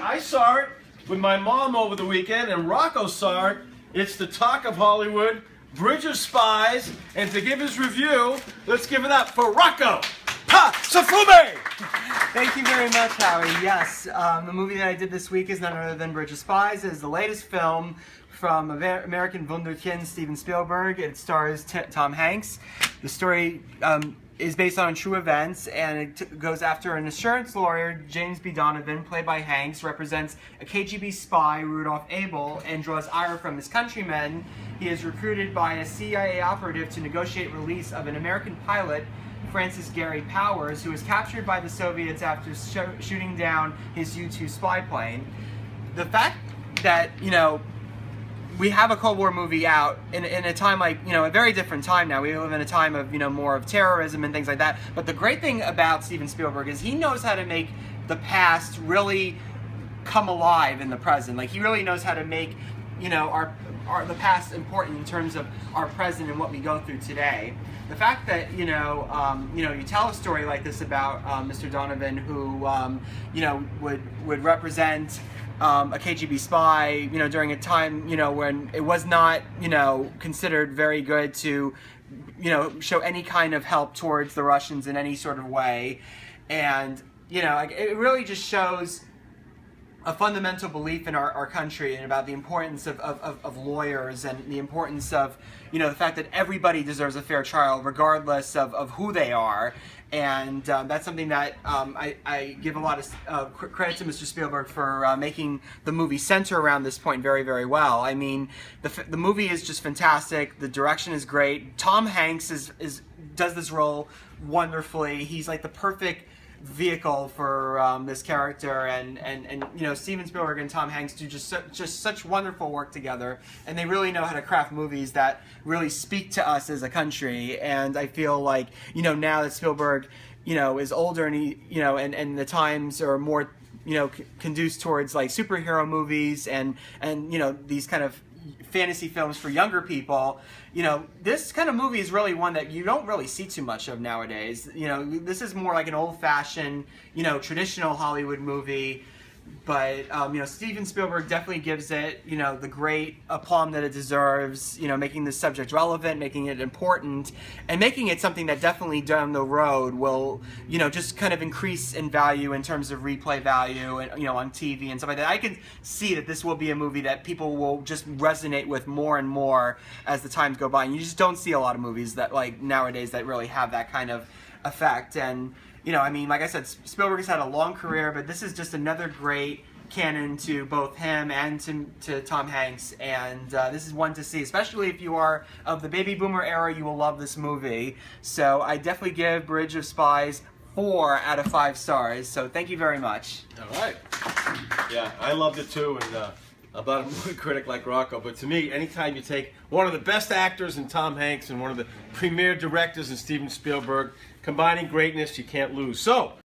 I saw it with my mom over the weekend, and Rocco saw it. It's the talk of Hollywood, Bridge of Spies, and to give his review, let's give it up for Rocco Safume! Thank you very much, Howie. Yes, the movie that I did this week is none other than Bridge of Spies. It is the latest film from American Wunderkind Steven Spielberg. It stars Tom Hanks. The story is based on true events, and it goes after an insurance lawyer, James B. Donovan, played by Hanks, represents a KGB spy, Rudolph Abel, and draws ire from his countrymen. He is recruited by a CIA operative to negotiate release of an American pilot, Francis Gary Powers, who was captured by the Soviets after shooting down his U-2 spy plane. The fact that, we have a Cold War movie out in a time like, a very different time now. We live in a time of, more of terrorism and things like that. But the great thing about Steven Spielberg is he knows how to make the past really come alive in the present. Like, he really knows how to make, the past important in terms of our present and what we go through today. The fact that, you tell a story like this about Mr. Donovan, who, would represent a KGB spy, during a time, when it was not, considered very good to, show any kind of help towards the Russians in any sort of way. And, it really just shows a fundamental belief in our country and about the importance of lawyers and the importance of, the fact that everybody deserves a fair trial regardless of who they are. And that's something that I give a lot of credit to Mr. Spielberg for making the movie center around this point very, very well. I mean, the movie is just fantastic. The direction is great. Tom Hanks does this role wonderfully. He's like the perfect vehicle for this character, and Steven Spielberg and Tom Hanks do just such wonderful work together, and they really know how to craft movies that really speak to us as a country. And I feel like now that Spielberg is older, and he and the times are more conducive towards like superhero movies and these kind of fantasy films for younger people, this kind of movie is really one that you don't really see too much of nowadays. This is more like an old-fashioned, traditional Hollywood movie. But, Steven Spielberg definitely gives it, the great aplomb that it deserves, making this subject relevant, making it important, and making it something that definitely down the road will, just kind of increase in value in terms of replay value and, on TV and stuff like that. I can see that this will be a movie that people will just resonate with more and more as the times go by. And you just don't see a lot of movies that, like, nowadays that really have that kind of effect. And like I said, Spielberg has had a long career, but this is just another great canon to both him and to Tom Hanks, and this is one to see, especially if you are of the baby boomer era. You will love this movie. So I definitely give Bridge of Spies 4 out of 5 stars. So thank you very much. All right. Yeah, I loved it too, and I'm not a movie critic like Rocco, but to me, anytime you take one of the best actors in Tom Hanks and one of the premier directors in Steven Spielberg, combining greatness, you can't lose. So,